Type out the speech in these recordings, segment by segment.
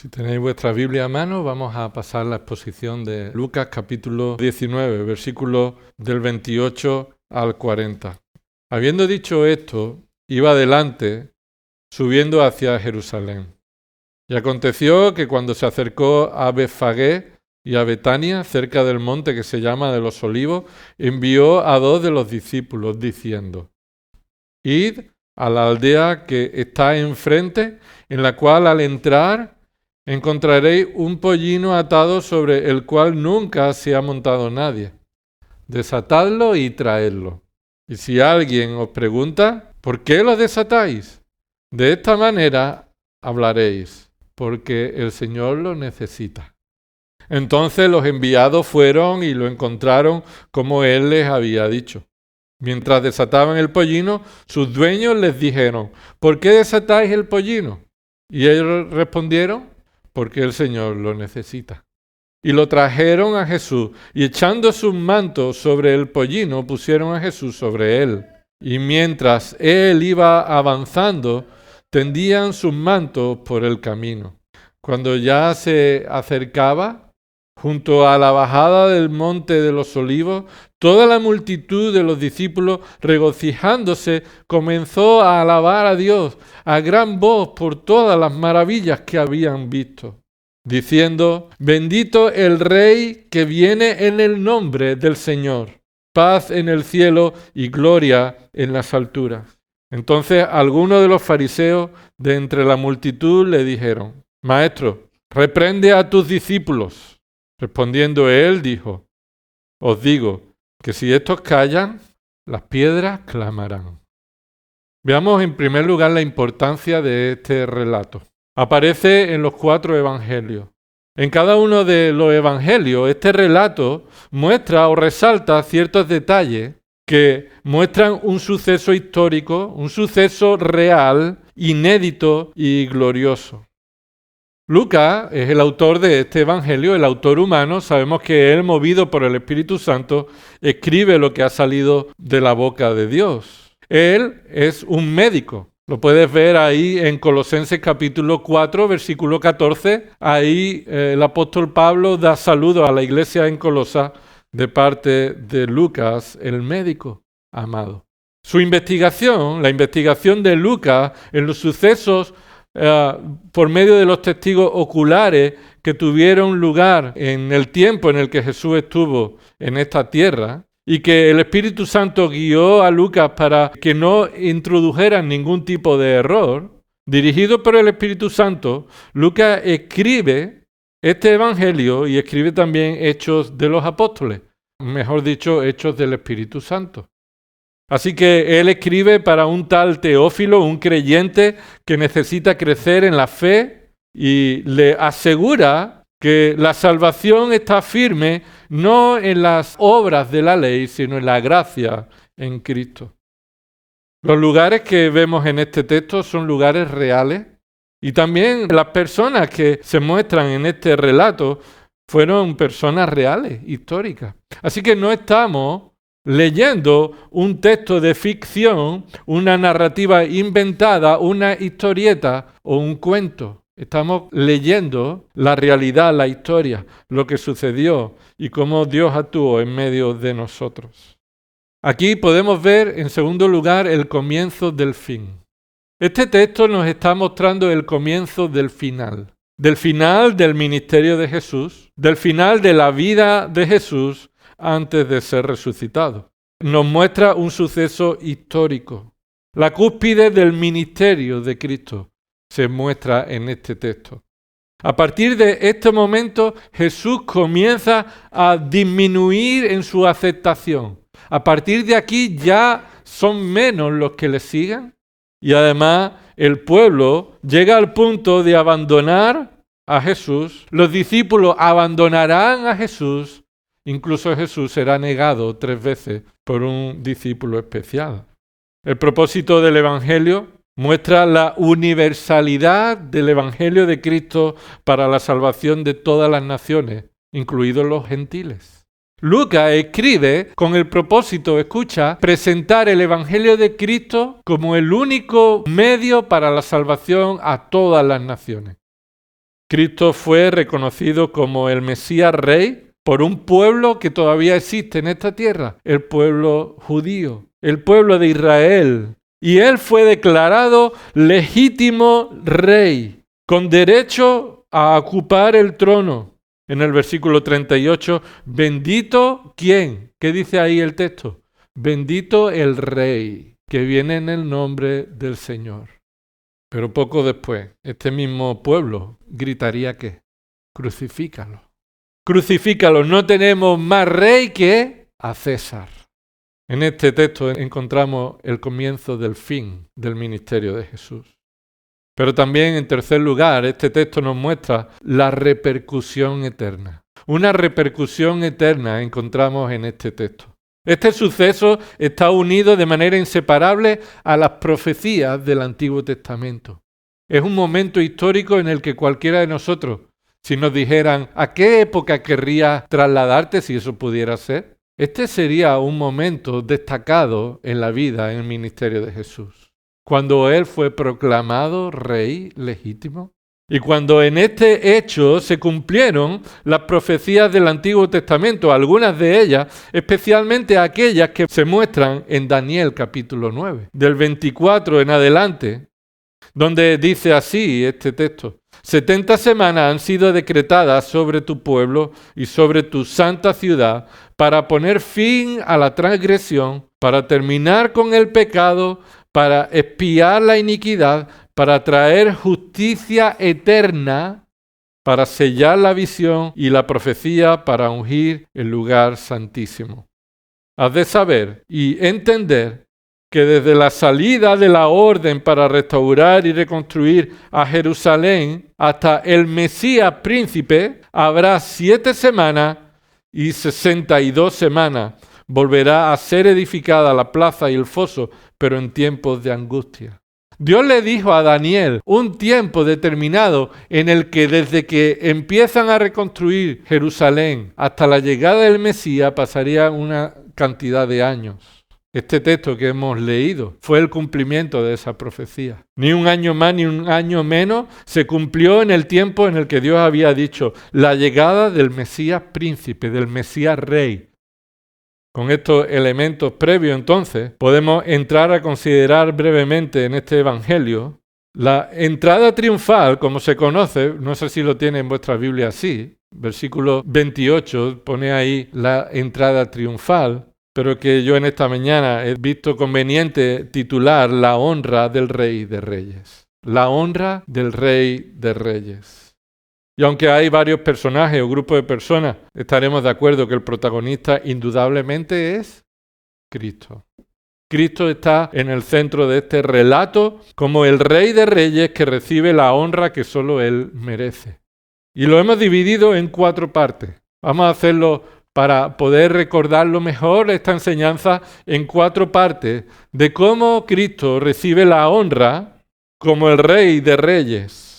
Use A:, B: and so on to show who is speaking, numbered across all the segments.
A: Si tenéis vuestra Biblia a mano, vamos a pasar la exposición de Lucas capítulo 19, versículos del 28 al 40. Habiendo dicho esto, iba adelante, subiendo hacia Jerusalén. Y aconteció que cuando se acercó a Betfagé y a Betania, cerca del monte que se llama de los Olivos, envió a 2 de los discípulos, diciendo: Id a la aldea que está enfrente, en la cual al entrar encontraréis un pollino atado sobre el cual nunca se ha montado nadie. Desatadlo y traedlo. Y si alguien os pregunta, ¿por qué lo desatáis? De esta manera hablaréis, porque el Señor lo necesita. Entonces los enviados fueron y lo encontraron como Él les había dicho. Mientras desataban el pollino, sus dueños les dijeron: ¿por qué desatáis el pollino? Y ellos respondieron: porque el Señor lo necesita. Y lo trajeron a Jesús, y echando sus mantos sobre el pollino, pusieron a Jesús sobre él. Y mientras él iba avanzando, tendían sus mantos por el camino. Cuando ya se acercaba, junto a la bajada del monte de los Olivos, toda la multitud de los discípulos, regocijándose, comenzó a alabar a Dios a gran voz por todas las maravillas que habían visto, diciendo: bendito el Rey que viene en el nombre del Señor, paz en el cielo y gloria en las alturas. Entonces algunos de los fariseos de entre la multitud le dijeron: Maestro, reprende a tus discípulos. Respondiendo él, dijo: os digo que si estos callan, las piedras clamarán. Veamos en primer lugar la importancia de este relato. Aparece en los 4 evangelios. En cada uno de los evangelios, este relato muestra o resalta ciertos detalles que muestran un suceso histórico, un suceso real, inédito y glorioso. Lucas es el autor de este evangelio, el autor humano. Sabemos que él, movido por el Espíritu Santo, escribe lo que ha salido de la boca de Dios. Él es un médico. Lo puedes ver ahí en Colosenses capítulo 4, versículo 14. Ahí el apóstol Pablo da saludo a la iglesia en Colosa de parte de Lucas, el médico amado. Su investigación, la investigación de Lucas en los sucesos por medio de los testigos oculares que tuvieron lugar en el tiempo en el que Jesús estuvo en esta tierra, y que el Espíritu Santo guió a Lucas para que no introdujeran ningún tipo de error. Dirigido por el Espíritu Santo, Lucas escribe este evangelio y escribe también Hechos de los Apóstoles, mejor dicho, Hechos del Espíritu Santo. Así que él escribe para un tal Teófilo, un creyente que necesita crecer en la fe, y le asegura que la salvación está firme no en las obras de la ley, sino en la gracia en Cristo. Los lugares que vemos en este texto son lugares reales, y también las personas que se muestran en este relato fueron personas reales, históricas. Así que no estamos leyendo un texto de ficción, una narrativa inventada, una historieta o un cuento. Estamos leyendo la realidad, la historia, lo que sucedió y cómo Dios actuó en medio de nosotros. Aquí podemos ver, en segundo lugar, el comienzo del fin. Este texto nos está mostrando el comienzo del final del ministerio de Jesús, del final de la vida de Jesús antes de ser resucitado. Nos muestra un suceso histórico. La cúspide del ministerio de Cristo se muestra en este texto. A partir de este momento, Jesús comienza a disminuir en su aceptación. A partir de aquí ya son menos los que le sigan, y además el pueblo llega al punto de abandonar a Jesús. Los discípulos abandonarán a Jesús. Incluso Jesús será negado 3 veces por un discípulo especial. El propósito del Evangelio muestra la universalidad del Evangelio de Cristo para la salvación de todas las naciones, incluidos los gentiles. Lucas escribe con el propósito, escucha, presentar el Evangelio de Cristo como el único medio para la salvación a todas las naciones. Cristo fue reconocido como el Mesías Rey por un pueblo que todavía existe en esta tierra, el pueblo judío, el pueblo de Israel. Y Él fue declarado legítimo Rey, con derecho a ocupar el trono. En el versículo 38, bendito, ¿quién? ¿Qué dice ahí el texto? Bendito el Rey, que viene en el nombre del Señor. Pero poco después, este mismo pueblo gritaría que crucifícalo. Crucifícalo, no tenemos más rey que a César. En este texto encontramos el comienzo del fin del ministerio de Jesús. Pero también, en tercer lugar, este texto nos muestra la repercusión eterna. Una repercusión eterna encontramos en este texto. Este suceso está unido de manera inseparable a las profecías del Antiguo Testamento. Es un momento histórico en el que cualquiera de nosotros, si nos dijeran ¿a qué época querrías trasladarte si eso pudiera ser? Este sería un momento destacado en la vida, en el ministerio de Jesús. Cuando Él fue proclamado Rey legítimo. Y cuando en este hecho se cumplieron las profecías del Antiguo Testamento, algunas de ellas, especialmente aquellas que se muestran en Daniel capítulo 9, del 24 en adelante, donde dice así este texto: 70 semanas han sido decretadas sobre tu pueblo y sobre tu santa ciudad para poner fin a la transgresión, para terminar con el pecado, para expiar la iniquidad, para traer justicia eterna, para sellar la visión y la profecía, para ungir el lugar santísimo. Has de saber y entender que desde la salida de la orden para restaurar y reconstruir a Jerusalén hasta el Mesías príncipe, habrá 7 semanas y 62 semanas. Volverá a ser edificada la plaza y el foso, pero en tiempos de angustia. Dios le dijo a Daniel un tiempo determinado en el que desde que empiezan a reconstruir Jerusalén hasta la llegada del Mesías pasaría una cantidad de años. Este texto que hemos leído fue el cumplimiento de esa profecía. Ni un año más ni un año menos se cumplió en el tiempo en el que Dios había dicho la llegada del Mesías príncipe, del Mesías rey. Con estos elementos previos, entonces, podemos entrar a considerar brevemente en este Evangelio la entrada triunfal, como se conoce, no sé si lo tiene en vuestra Biblia así, versículo 28 pone ahí la entrada triunfal, pero que yo en esta mañana he visto conveniente titular la honra del Rey de Reyes. La honra del Rey de Reyes. Y aunque hay varios personajes o grupos de personas, estaremos de acuerdo que el protagonista indudablemente es Cristo. Cristo está en el centro de este relato como el Rey de Reyes que recibe la honra que solo Él merece. Y lo hemos dividido en 4 partes. Vamos a hacerlo para poder recordarlo mejor, esta enseñanza, en 4 partes de cómo Cristo recibe la honra como el Rey de Reyes.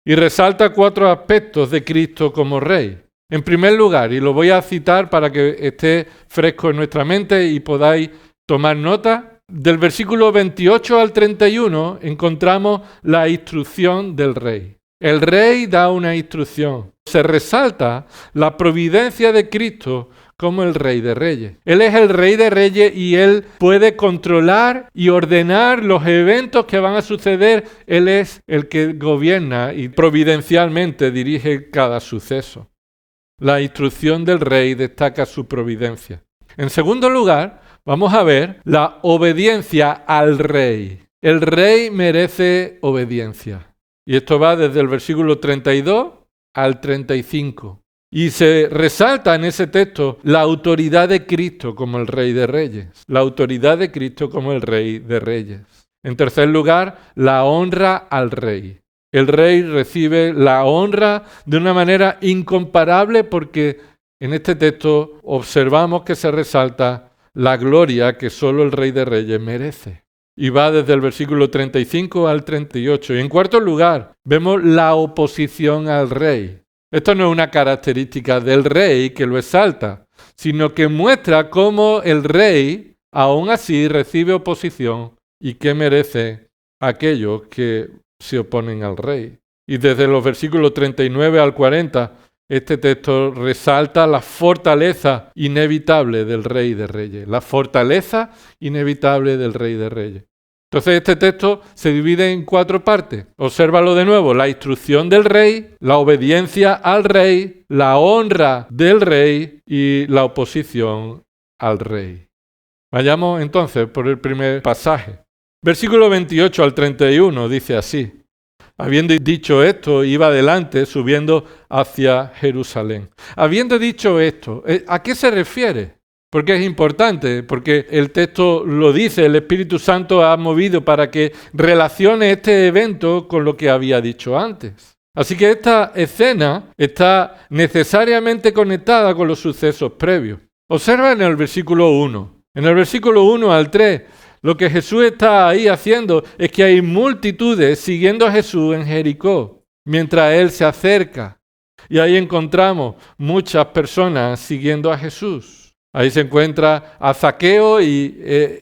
A: Y resalta 4 aspectos de Cristo como Rey. En primer lugar, y lo voy a citar para que esté fresco en nuestra mente y podáis tomar nota, del versículo 28 al 31 encontramos la instrucción del Rey. El Rey da una instrucción. Se resalta la providencia de Cristo como el Rey de Reyes. Él es el Rey de Reyes y Él puede controlar y ordenar los eventos que van a suceder. Él es el que gobierna y providencialmente dirige cada suceso. La instrucción del Rey destaca su providencia. En segundo lugar, vamos a ver la obediencia al Rey. El Rey merece obediencia. Y esto va desde el versículo 32 al 35. Y se resalta en ese texto la autoridad de Cristo como el Rey de Reyes. La autoridad de Cristo como el Rey de Reyes. En tercer lugar, la honra al Rey. El Rey recibe la honra de una manera incomparable porque en este texto observamos que se resalta la gloria que solo el Rey de Reyes merece. Y va desde el versículo 35 al 38. Y en cuarto lugar, vemos la oposición al Rey. Esto no es una característica del Rey que lo exalta, sino que muestra cómo el Rey, aún así, recibe oposición y qué merece aquellos que se oponen al Rey. Y desde los versículos 39 al 40, este texto resalta la fortaleza inevitable del Rey de Reyes. La fortaleza inevitable del Rey de Reyes. Entonces este texto se divide en 4 partes. Obsérvalo de nuevo. La instrucción del rey, la obediencia al rey, la honra del rey y la oposición al rey. Vayamos entonces por el primer pasaje. Versículo 28 al 31 dice así. Habiendo dicho esto, iba adelante subiendo hacia Jerusalén. Habiendo dicho esto, ¿a qué se refiere? Porque es importante, porque el texto lo dice, el Espíritu Santo ha movido para que relacione este evento con lo que había dicho antes. Así que esta escena está necesariamente conectada con los sucesos previos. Observa en el versículo 1. En el versículo 1 al 3, lo que Jesús está ahí haciendo es que hay multitudes siguiendo a Jesús en Jericó, mientras Él se acerca. Y ahí encontramos muchas personas siguiendo a Jesús. Ahí se encuentra a Zaqueo y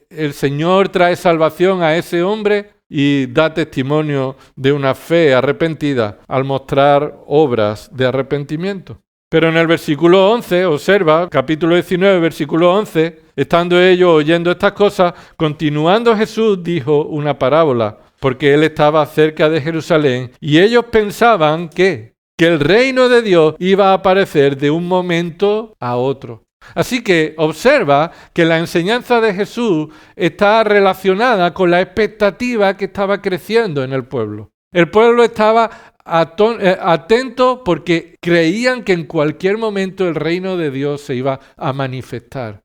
A: el Señor trae salvación a ese hombre y da testimonio de una fe arrepentida al mostrar obras de arrepentimiento. Pero en el versículo 11, observa, capítulo 19, versículo 11, estando ellos oyendo estas cosas, continuando Jesús dijo una parábola, porque Él estaba cerca de Jerusalén y ellos pensaban que el reino de Dios iba a aparecer de un momento a otro. Así que observa que la enseñanza de Jesús está relacionada con la expectativa que estaba creciendo en el pueblo. El pueblo estaba atento porque creían que en cualquier momento el reino de Dios se iba a manifestar.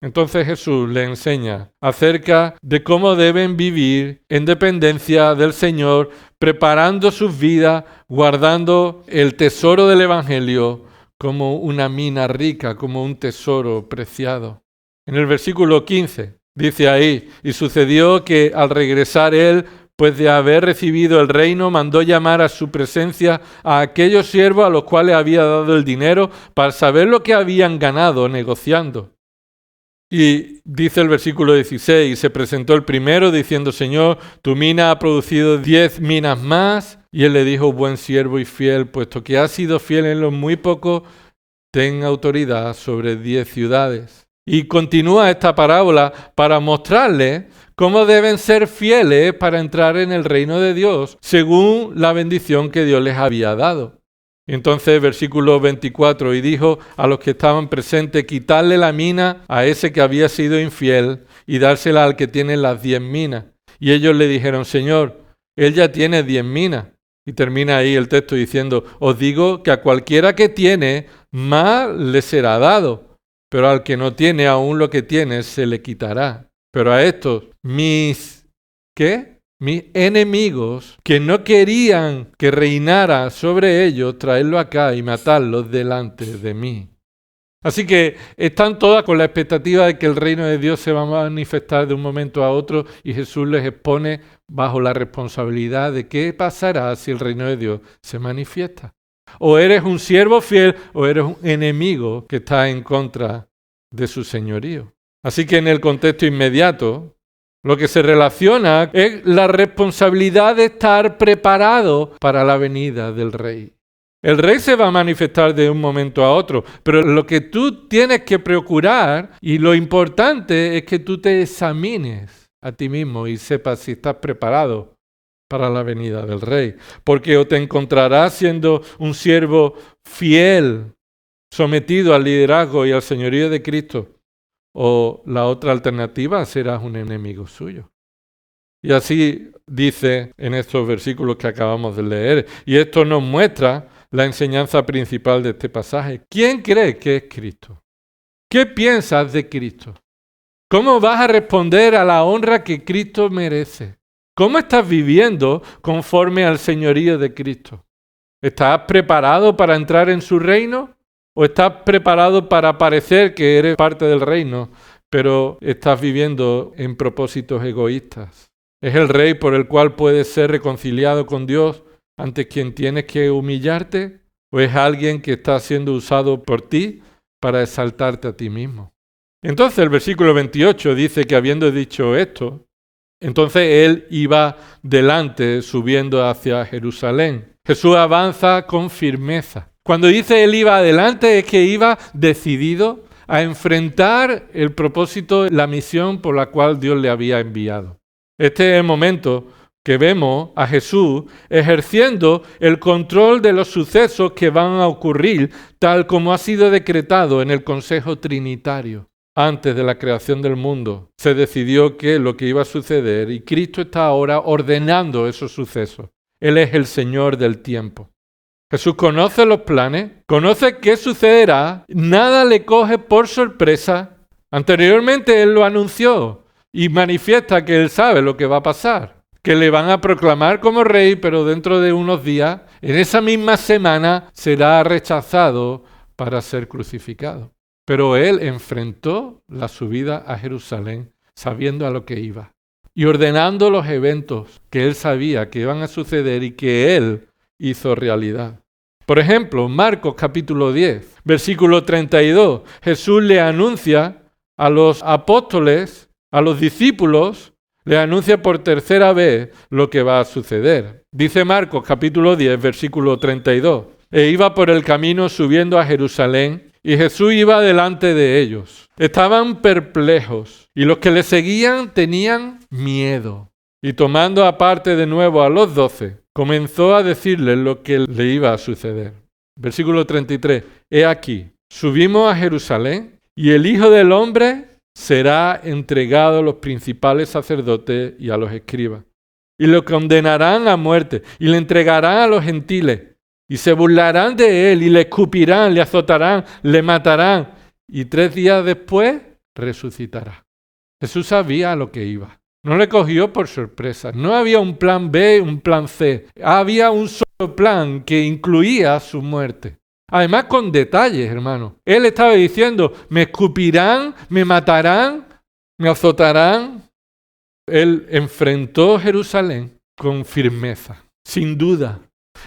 A: Entonces Jesús le enseña acerca de cómo deben vivir en dependencia del Señor, preparando sus vidas, guardando el tesoro del Evangelio como una mina rica, como un tesoro preciado. En el versículo 15 dice ahí, y sucedió que al regresar él, pues de haber recibido el reino, mandó llamar a su presencia a aquellos siervos a los cuales había dado el dinero para saber lo que habían ganado negociando. Y dice el versículo 16, y se presentó el primero diciendo, Señor, tu mina ha producido 10 minas más. Y él le dijo, buen siervo y fiel, puesto que has sido fiel en lo muy poco, ten autoridad sobre 10 ciudades. Y continúa esta parábola para mostrarle cómo deben ser fieles para entrar en el reino de Dios, según la bendición que Dios les había dado. Entonces, versículo 24, y dijo a los que estaban presentes, quitarle la mina a ese que había sido infiel y dársela al que tiene las 10 minas. Y ellos le dijeron, Señor, él ya tiene 10 minas. Y termina ahí el texto diciendo, os digo que a cualquiera que tiene, más le será dado, pero al que no tiene, aún lo que tiene se le quitará. Pero a estos, mis enemigos, que no querían que reinara sobre ellos, traerlo acá y matarlos delante de mí. Así que están todas con la expectativa de que el reino de Dios se va a manifestar de un momento a otro y Jesús les expone bajo la responsabilidad de qué pasará si el reino de Dios se manifiesta. O eres un siervo fiel o eres un enemigo que está en contra de su señorío. Así que en el contexto inmediato, lo que se relaciona es la responsabilidad de estar preparado para la venida del rey. El rey se va a manifestar de un momento a otro, pero lo que tú tienes que procurar y lo importante es que tú te examines a ti mismo y sepas si estás preparado para la venida del rey. Porque o te encontrarás siendo un siervo fiel, sometido al liderazgo y al señorío de Cristo, o la otra alternativa, serás un enemigo suyo. Y así dice en estos versículos que acabamos de leer. Y esto nos muestra la enseñanza principal de este pasaje. ¿Quién cree que es Cristo? ¿Qué piensas de Cristo? ¿Cómo vas a responder a la honra que Cristo merece? ¿Cómo estás viviendo conforme al señorío de Cristo? ¿Estás preparado para entrar en su reino? ¿O estás preparado para parecer que eres parte del reino, pero estás viviendo en propósitos egoístas? ¿Es el rey por el cual puedes ser reconciliado con Dios ante quien tienes que humillarte? ¿O es alguien que está siendo usado por ti para exaltarte a ti mismo? Entonces el versículo 28 dice que habiendo dicho esto, entonces él iba delante subiendo hacia Jerusalén. Jesús avanza con firmeza. Cuando dice él iba adelante, es que iba decidido a enfrentar el propósito, la misión por la cual Dios le había enviado. Este es el momento que vemos a Jesús ejerciendo el control de los sucesos que van a ocurrir, tal como ha sido decretado en el Consejo Trinitario. Antes de la creación del mundo se decidió qué es lo que iba a suceder y Cristo está ahora ordenando esos sucesos. Él es el Señor del tiempo. Jesús conoce los planes, conoce qué sucederá, nada le coge por sorpresa. Anteriormente Él lo anunció y manifiesta que Él sabe lo que va a pasar, que le van a proclamar como rey, pero dentro de unos días, en esa misma semana, será rechazado para ser crucificado. Pero Él enfrentó la subida a Jerusalén sabiendo a lo que iba y ordenando los eventos que Él sabía que iban a suceder y que Él hizo realidad. Por ejemplo, Marcos capítulo 10, versículo 32, Jesús le anuncia a los apóstoles, a los discípulos, le anuncia por tercera vez lo que va a suceder. Dice Marcos capítulo 10, versículo 32, e iba por el camino subiendo a Jerusalén, y Jesús iba delante de ellos. Estaban perplejos, y los que le seguían tenían miedo. Y tomando aparte de nuevo a los 12, comenzó a decirles lo que le iba a suceder. Versículo 33. He aquí, subimos a Jerusalén, y el Hijo del Hombre será entregado a los principales sacerdotes y a los escribas. Y lo condenarán a muerte, y le entregarán a los gentiles. Y se burlarán de él, y le escupirán, le azotarán, le matarán. Y 3 días después resucitará. Jesús sabía a lo que iba. No le cogió por sorpresa. No había un plan B, un plan C. Había un solo plan que incluía su muerte. Además con detalles, hermano. Él estaba diciendo, me escupirán, me matarán, me azotarán. Él enfrentó Jerusalén con firmeza, sin duda.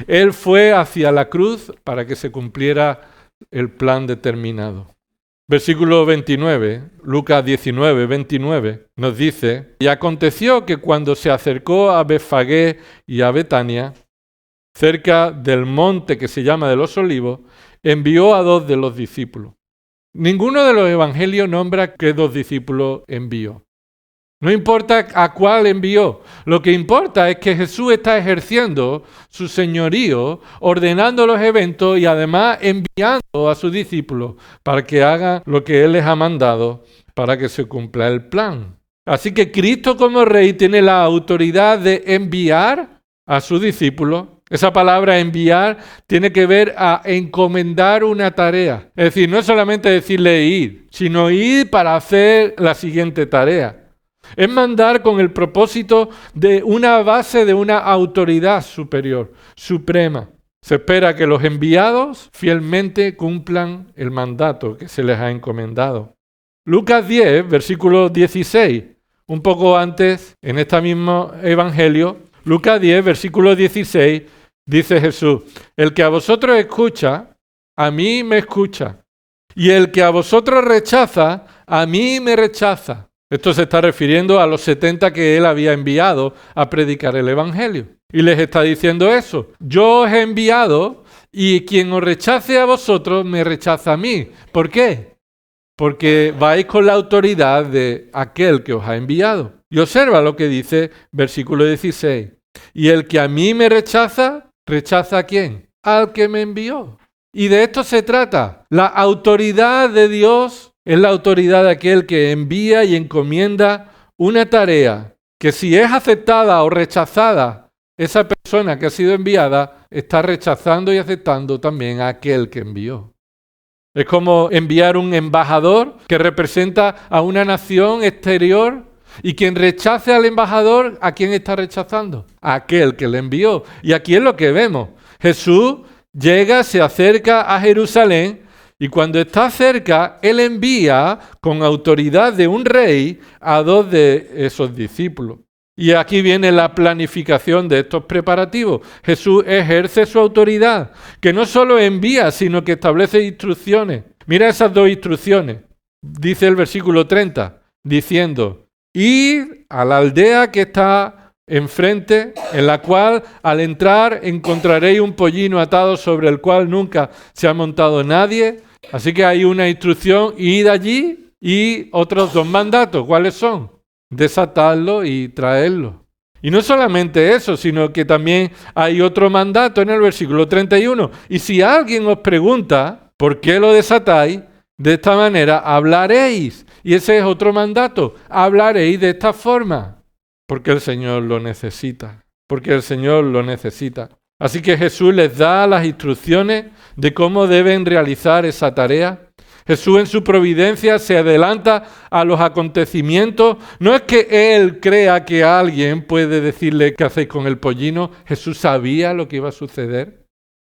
A: Él fue hacia la cruz para que se cumpliera el plan determinado. Versículo 29, Lucas 19, 29, nos dice, y aconteció que cuando se acercó a Betfagé y a Betania, cerca del monte que se llama de los Olivos, envió a 2 de los discípulos. Ninguno de los evangelios nombra qué 2 discípulos envió. No importa a cuál envió. Lo que importa es que Jesús está ejerciendo su señorío, ordenando los eventos y además enviando a sus discípulos para que hagan lo que Él les ha mandado para que se cumpla el plan. Así que Cristo como Rey tiene la autoridad de enviar a sus discípulos. Esa palabra enviar tiene que ver a encomendar una tarea. Es decir, no es solamente decirle ir, sino ir para hacer la siguiente tarea. Es mandar con el propósito de una base de una autoridad superior, suprema. Se espera que los enviados fielmente cumplan el mandato que se les ha encomendado. Lucas 10, versículo 16, un poco antes, en este mismo evangelio, Lucas 10, versículo 16, dice Jesús, el que a vosotros escucha, a mí me escucha. Y el que a vosotros rechaza, a mí me rechaza. Esto se está refiriendo a los 70 que él había enviado a predicar el evangelio. Y les está diciendo eso. Yo os he enviado y quien os rechace a vosotros me rechaza a mí. ¿Por qué? Porque vais con la autoridad de aquel que os ha enviado. Y observa lo que dice versículo 16. Y el que a mí me rechaza, ¿rechaza a quién? Al que me envió. Y de esto se trata. La autoridad de Dios es la autoridad de aquel que envía y encomienda una tarea que si es aceptada o rechazada, esa persona que ha sido enviada está rechazando y aceptando también a aquel que envió. Es como enviar un embajador que representa a una nación exterior y quien rechace al embajador, ¿a quién está rechazando? A aquel que le envió. Y aquí es lo que vemos. Jesús llega, se acerca a Jerusalén. Y cuando está cerca, Él envía con autoridad de un rey a 2 de esos discípulos. Y aquí viene la planificación de estos preparativos. Jesús ejerce su autoridad, que no solo envía, sino que establece instrucciones. Mira esas 2 instrucciones. Dice el versículo 30, diciendo, id a la aldea que está enfrente, en la cual al entrar encontraréis un pollino atado sobre el cual nunca se ha montado nadie. Así que hay una instrucción, id allí, y otros 2 mandatos. ¿Cuáles son? Desatarlo y traerlo. Y no solamente eso, sino que también hay otro mandato en el versículo 31. Y si alguien os pregunta, ¿por qué lo desatáis? De esta manera hablaréis. Y ese es otro mandato. Hablaréis de esta forma. Porque el Señor lo necesita. Porque el Señor lo necesita. Así que Jesús les da las instrucciones de cómo deben realizar esa tarea. Jesús en su providencia se adelanta a los acontecimientos. No es que Él crea que alguien puede decirle qué hacéis con el pollino. Jesús sabía lo que iba a suceder.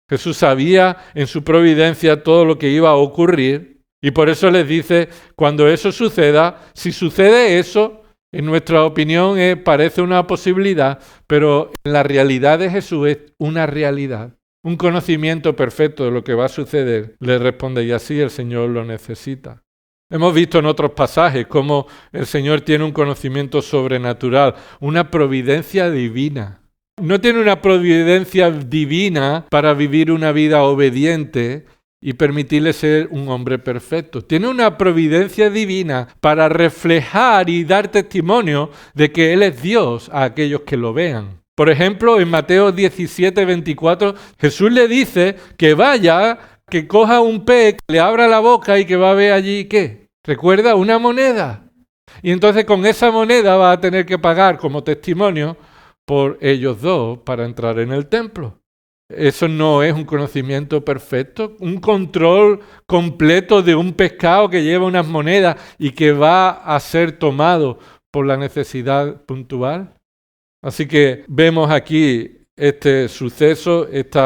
A: Jesús sabía en su providencia todo lo que iba a ocurrir. Y por eso les dice, cuando eso suceda, si sucede eso, en nuestra opinión parece una posibilidad, pero en la realidad de Jesús es una realidad. Un conocimiento perfecto de lo que va a suceder. Le responde, y así el Señor lo necesita. Hemos visto en otros pasajes cómo el Señor tiene un conocimiento sobrenatural, una providencia divina. No tiene una providencia divina para vivir una vida obediente y permitirle ser un hombre perfecto. Tiene una providencia divina para reflejar y dar testimonio de que Él es Dios a aquellos que lo vean. Por ejemplo, en Mateo 17:24, Jesús le dice que vaya, que coja un pez, que le abra la boca y que va a ver allí, ¿qué? ¿Recuerda? Una moneda. Y entonces con esa moneda va a tener que pagar como testimonio por ellos 2 para entrar en el templo. Eso no es un conocimiento perfecto, un control completo de un pescado que lleva unas monedas y que va a ser tomado por la necesidad puntual. Así que vemos aquí este suceso, este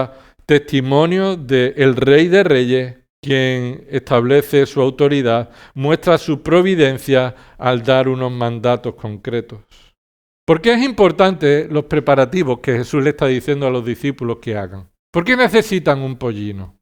A: testimonio del Rey de Reyes, quien establece su autoridad, muestra su providencia al dar unos mandatos concretos. ¿Por qué es importante los preparativos que Jesús le está diciendo a los discípulos que hagan? ¿Por qué necesitan un pollino?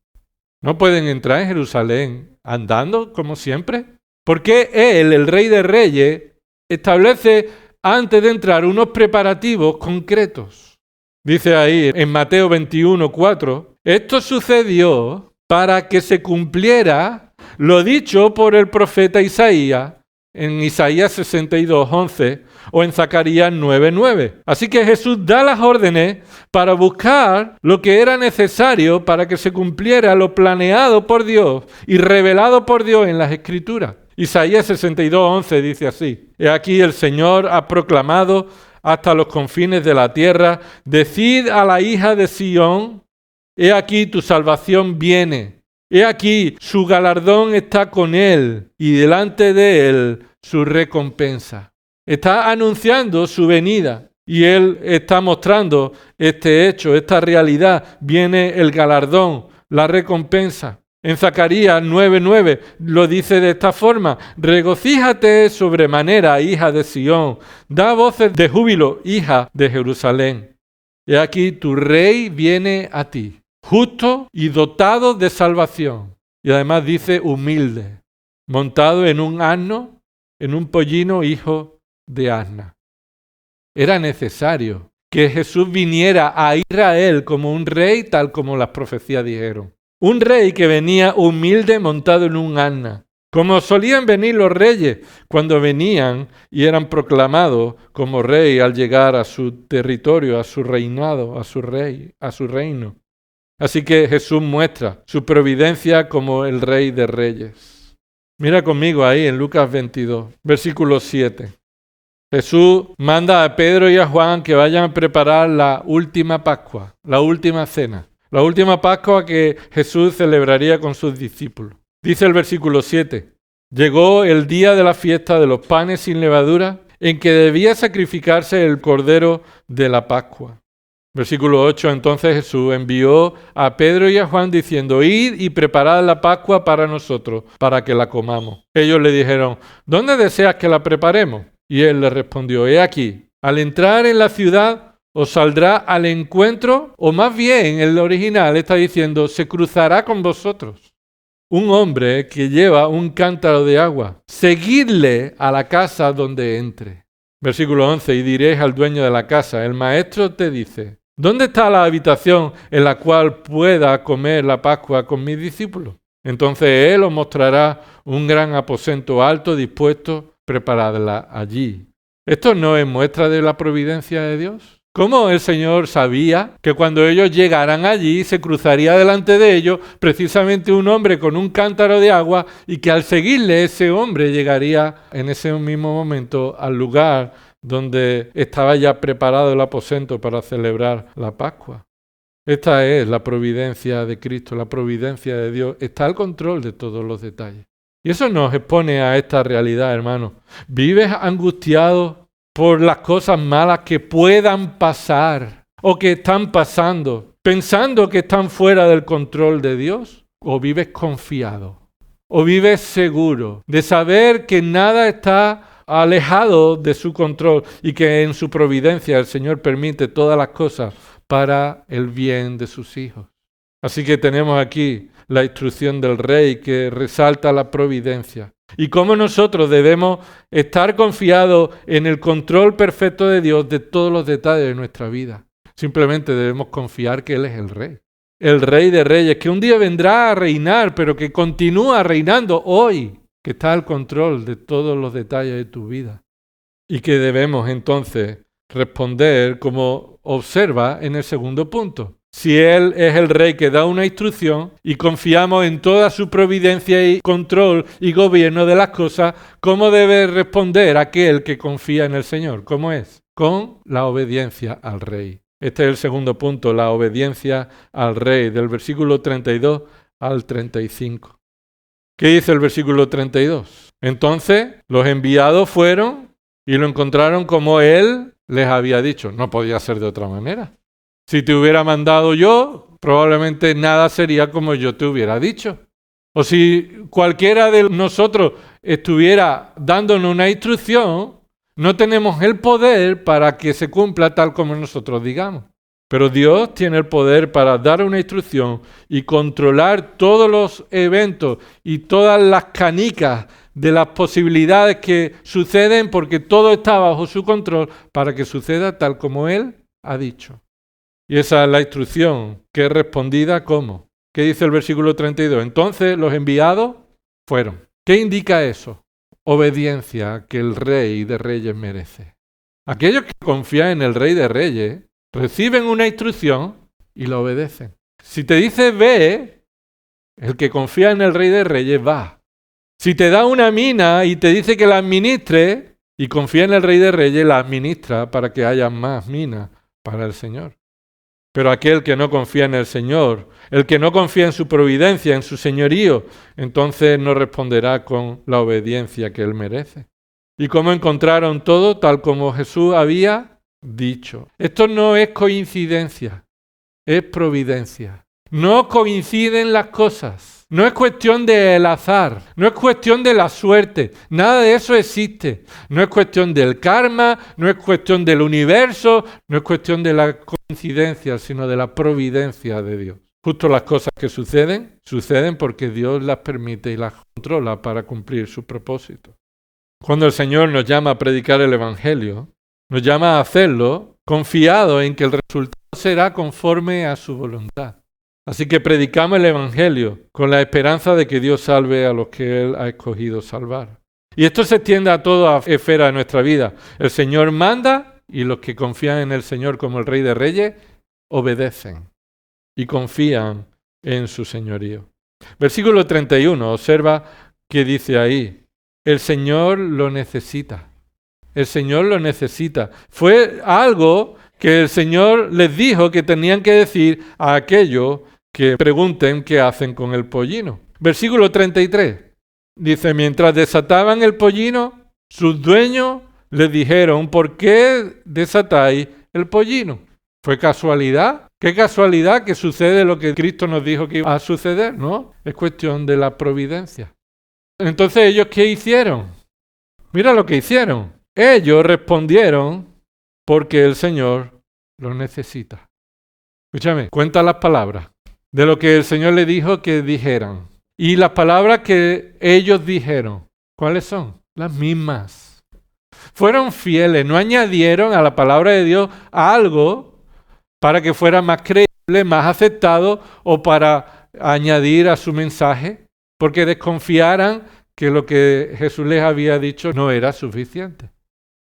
A: ¿No pueden entrar en Jerusalén andando como siempre? ¿Por qué Él, el Rey de Reyes, establece antes de entrar unos preparativos concretos? Dice ahí en Mateo 21:4, esto sucedió para que se cumpliera lo dicho por el profeta Isaías, en Isaías 62:11 o en Zacarías 9:9. Así que Jesús da las órdenes para buscar lo que era necesario para que se cumpliera lo planeado por Dios y revelado por Dios en las Escrituras. Isaías 62:11 dice así: He aquí el Señor ha proclamado hasta los confines de la tierra, decid a la hija de Sión, he aquí tu salvación viene. He aquí, su galardón está con él y delante de él su recompensa. Está anunciando su venida y él está mostrando este hecho, esta realidad. Viene el galardón, la recompensa. En Zacarías 9:9 lo dice de esta forma: regocíjate sobremanera, hija de Sión, da voces de júbilo, hija de Jerusalén. He aquí tu rey viene a ti, justo y dotado de salvación. Y además dice humilde, montado en un asno, en un pollino hijo de asna. Era necesario que Jesús viniera a Israel como un rey, tal como las profecías dijeron. Un rey que venía humilde montado en un asna, como solían venir los reyes cuando venían y eran proclamados como rey al llegar a su territorio, a su reinado, a su rey, a su reino. Así que Jesús muestra su providencia como el Rey de Reyes. Mira conmigo ahí en Lucas 22, versículo 7. Jesús manda a Pedro y a Juan que vayan a preparar la última Pascua, la última cena. La última Pascua que Jesús celebraría con sus discípulos. Dice el versículo 7, llegó el día de la fiesta de los panes sin levadura, en que debía sacrificarse el cordero de la Pascua. Versículo 8, entonces Jesús envió a Pedro y a Juan diciendo, id y preparad la Pascua para nosotros, para que la comamos. Ellos le dijeron, ¿dónde deseas que la preparemos? Y él les respondió, he aquí, al entrar en la ciudad, os saldrá al encuentro, o más bien el original está diciendo, se cruzará con vosotros un hombre que lleva un cántaro de agua. Seguidle a la casa donde entre. Versículo 11, y diréis al dueño de la casa, el maestro te dice, ¿dónde está la habitación en la cual pueda comer la Pascua con mis discípulos? Entonces él os mostrará un gran aposento alto dispuesto, preparadla allí. ¿Esto no es muestra de la providencia de Dios? ¿Cómo el Señor sabía que cuando ellos llegaran allí se cruzaría delante de ellos precisamente un hombre con un cántaro de agua y que al seguirle ese hombre llegaría en ese mismo momento al lugar donde estaba ya preparado el aposento para celebrar la Pascua? Esta es la providencia de Cristo, la providencia de Dios. Está al control de todos los detalles. Y eso nos expone a esta realidad, hermanos. ¿Vives angustiado por las cosas malas que puedan pasar o que están pasando, pensando que están fuera del control de Dios? ¿O vives confiado? ¿O vives seguro de saber que nada está alejado de su control y que en su providencia el Señor permite todas las cosas para el bien de sus hijos? Así que tenemos aquí la instrucción del Rey que resalta la providencia. Y cómo nosotros debemos estar confiados en el control perfecto de Dios de todos los detalles de nuestra vida. Simplemente debemos confiar que Él es el Rey de Reyes, que un día vendrá a reinar, pero que continúa reinando hoy, que está al control de todos los detalles de tu vida. Y que debemos entonces responder como observa en el segundo punto. Si Él es el Rey que da una instrucción y confiamos en toda su providencia y control y gobierno de las cosas, ¿cómo debe responder aquel que confía en el Señor? ¿Cómo es? Con la obediencia al Rey. Este es el segundo punto, la obediencia al Rey, del versículo 32 al 35. ¿Qué dice el versículo 32? Entonces los enviados fueron y lo encontraron como Él les había dicho. No podía ser de otra manera. Si te hubiera mandado yo, probablemente nada sería como yo te hubiera dicho. O si cualquiera de nosotros estuviera dándonos una instrucción, no tenemos el poder para que se cumpla tal como nosotros digamos. Pero Dios tiene el poder para dar una instrucción y controlar todos los eventos y todas las canicas de las posibilidades que suceden porque todo está bajo su control para que suceda tal como Él ha dicho. Y esa es la instrucción que es respondida ¿cómo? ¿Qué dice el versículo 32? Entonces los enviados fueron. ¿Qué indica eso? Obediencia que el Rey de Reyes merece. Aquellos que confían en el Rey de Reyes reciben una instrucción y la obedecen. Si te dice ve, el que confía en el Rey de Reyes va. Si te da una mina y te dice que la administre y confía en el Rey de Reyes, la administra para que haya más minas para el Señor. Pero aquel que no confía en el Señor, el que no confía en su providencia, en su señorío, entonces no responderá con la obediencia que Él merece. ¿Y cómo encontraron todo tal como Jesús había dicho? Esto no es coincidencia, es providencia. No coinciden las cosas. No es cuestión del azar, no es cuestión de la suerte, nada de eso existe. No es cuestión del karma, no es cuestión del universo, no es cuestión de la coincidencia, sino de la providencia de Dios. Justo las cosas que suceden porque Dios las permite y las controla para cumplir su propósito. Cuando el Señor nos llama a predicar el Evangelio, nos llama a hacerlo confiado en que el resultado será conforme a su voluntad. Así que predicamos el Evangelio con la esperanza de que Dios salve a los que Él ha escogido salvar. Y esto se extiende a toda esfera de nuestra vida. El Señor manda y los que confían en el Señor como el Rey de Reyes obedecen y confían en su señorío. Versículo 31, observa que dice ahí, el Señor lo necesita. El Señor lo necesita. Fue algo que el Señor les dijo que tenían que decir a aquellos que pregunten qué hacen con el pollino. Versículo 33. Dice, mientras desataban el pollino, sus dueños les dijeron, ¿por qué desatáis el pollino? ¿Fue casualidad? ¿Qué casualidad que sucede lo que Cristo nos dijo que iba a suceder? No, es cuestión de la providencia. Entonces, ¿ellos qué hicieron? Mira lo que hicieron. Ellos respondieron, porque el Señor lo necesita. Escúchame, cuenta las palabras de lo que el Señor le dijo que dijeran. Y las palabras que ellos dijeron, ¿cuáles son? Las mismas. Fueron fieles, no añadieron a la palabra de Dios algo para que fuera más creíble, más aceptado o para añadir a su mensaje, porque desconfiaran que lo que Jesús les había dicho no era suficiente.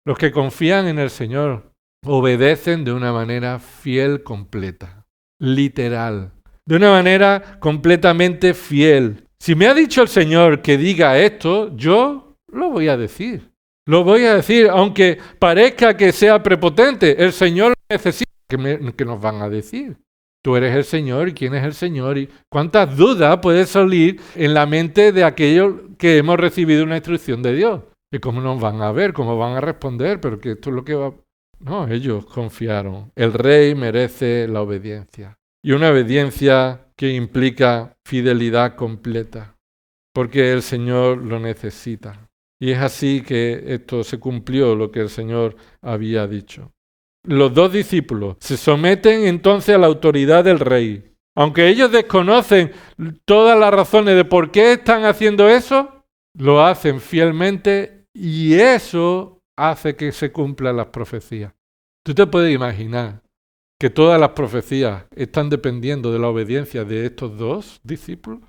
A: Los que confían en el Señor obedecen de una manera fiel, completa, literal, de una manera completamente fiel. Si me ha dicho el Señor que diga esto, yo lo voy a decir. Lo voy a decir, aunque parezca que sea prepotente. El Señor necesita que nos van a decir. Tú eres el Señor, ¿y quién es el Señor? ¿Y cuántas dudas puede salir en la mente de aquellos que hemos recibido una instrucción de Dios? ¿Y cómo nos van a ver? ¿Cómo van a responder? Pero que esto es lo que va... No, ellos confiaron. El rey merece la obediencia. Y una obediencia que implica fidelidad completa, porque el Señor lo necesita. Y es así que esto se cumplió, lo que el Señor había dicho. Los dos discípulos se someten entonces a la autoridad del rey. Aunque ellos desconocen todas las razones de por qué están haciendo eso, lo hacen fielmente y eso hace que se cumplan las profecías. Tú te puedes imaginar que todas las profecías están dependiendo de la obediencia de estos dos discípulos.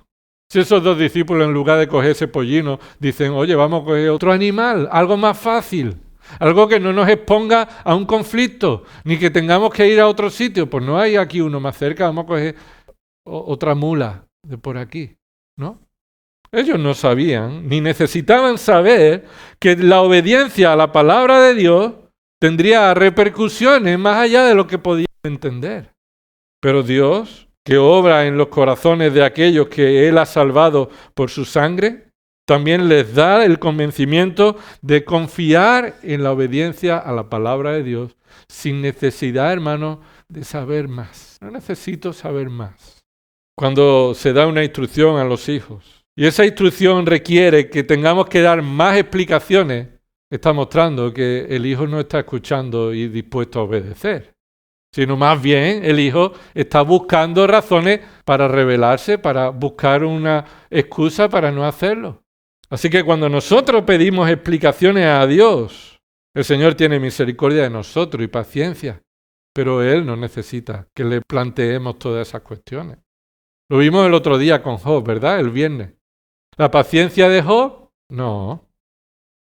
A: Si esos dos discípulos, en lugar de coger ese pollino, dicen, oye, vamos a coger otro animal, algo más fácil, algo que no nos exponga a un conflicto, ni que tengamos que ir a otro sitio, pues no hay aquí uno más cerca, vamos a coger otra mula de por aquí, ¿no? Ellos no sabían, ni necesitaban saber que la obediencia a la palabra de Dios tendría repercusiones más allá de lo que podían entender. Pero Dios, que obra en los corazones de aquellos que Él ha salvado por su sangre, también les da el convencimiento de confiar en la obediencia a la palabra de Dios sin necesidad, hermanos, de saber más. No necesito saber más. Cuando se da una instrucción a los hijos y esa instrucción requiere que tengamos que dar más explicaciones, está mostrando que el hijo no está escuchando y dispuesto a obedecer, sino más bien el hijo está buscando razones para rebelarse, para buscar una excusa para no hacerlo. Así que cuando nosotros pedimos explicaciones a Dios, el Señor tiene misericordia de nosotros y paciencia, pero Él no necesita que le planteemos todas esas cuestiones. Lo vimos el otro día con Job, ¿verdad? El viernes. ¿La paciencia de Job? No.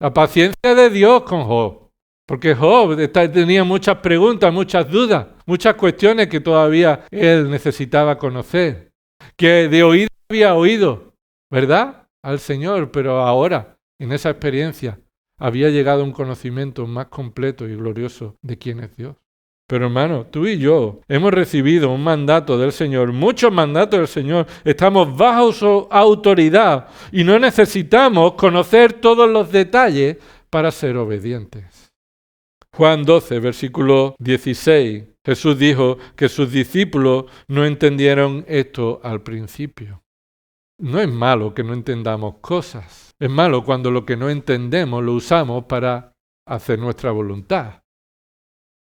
A: La paciencia de Dios con Job. Porque Job tenía muchas preguntas, muchas dudas, muchas cuestiones que todavía él necesitaba conocer. Que de oído había oído, ¿verdad? Al Señor, pero ahora, en esa experiencia, había llegado a un conocimiento más completo y glorioso de quién es Dios. Pero hermano, tú y yo hemos recibido un mandato del Señor, muchos mandatos del Señor, estamos bajo su autoridad y no necesitamos conocer todos los detalles para ser obedientes. Juan 12, versículo 16, Jesús dijo que sus discípulos no entendieron esto al principio. No es malo que no entendamos cosas, es malo cuando lo que no entendemos lo usamos para hacer nuestra voluntad.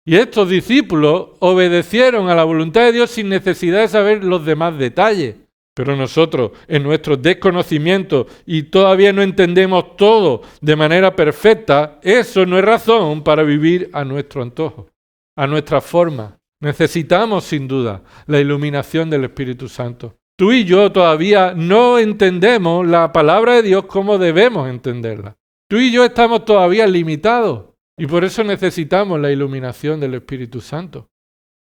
A: Y estos discípulos obedecieron a la voluntad de Dios sin necesidad de saber los demás detalles. Pero nosotros, en nuestro desconocimiento y todavía no entendemos todo de manera perfecta, eso no es razón para vivir a nuestro antojo, a nuestra forma. Necesitamos, sin duda, la iluminación del Espíritu Santo. Tú y yo todavía no entendemos la palabra de Dios como debemos entenderla. Tú y yo estamos todavía limitados. Y por eso necesitamos la iluminación del Espíritu Santo.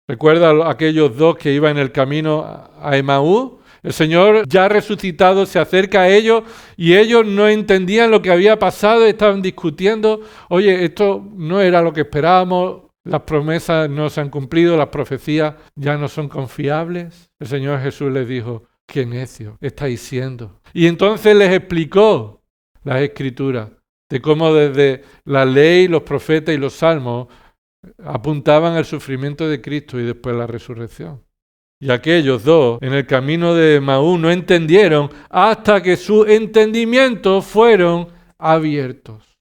A: ¿Recuerda a aquellos dos que iban en el camino a Emaús? El Señor ya resucitado se acerca a ellos y ellos no entendían lo que había pasado y estaban discutiendo. Oye, esto no era lo que esperábamos, las promesas no se han cumplido, las profecías ya no son confiables. El Señor Jesús les dijo, qué necio estáis siendo. Y entonces les explicó las Escrituras, de cómo desde la ley, los profetas y los salmos apuntaban al sufrimiento de Cristo y después la resurrección. Y aquellos dos en el camino de Emaús no entendieron hasta que sus entendimientos fueron abiertos.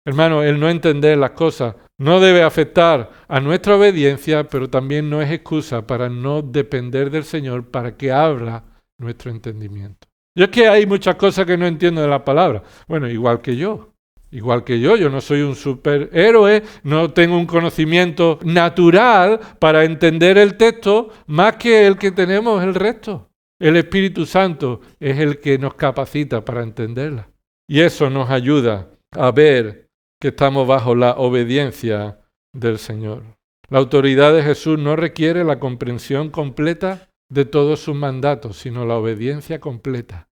A: Hermano, el no entender las cosas no debe afectar a nuestra obediencia, pero también no es excusa para no depender del Señor para que abra nuestro entendimiento. Yo es que hay muchas cosas que no entiendo de la palabra. Bueno, igual que yo. igual que yo no soy un superhéroe, no tengo un conocimiento natural para entender el texto más que el que tenemos el resto. El Espíritu Santo es el que nos capacita para entenderla. Y eso nos ayuda a ver que estamos bajo la obediencia del Señor. La autoridad de Jesús no requiere la comprensión completa de todos sus mandatos, sino la obediencia completa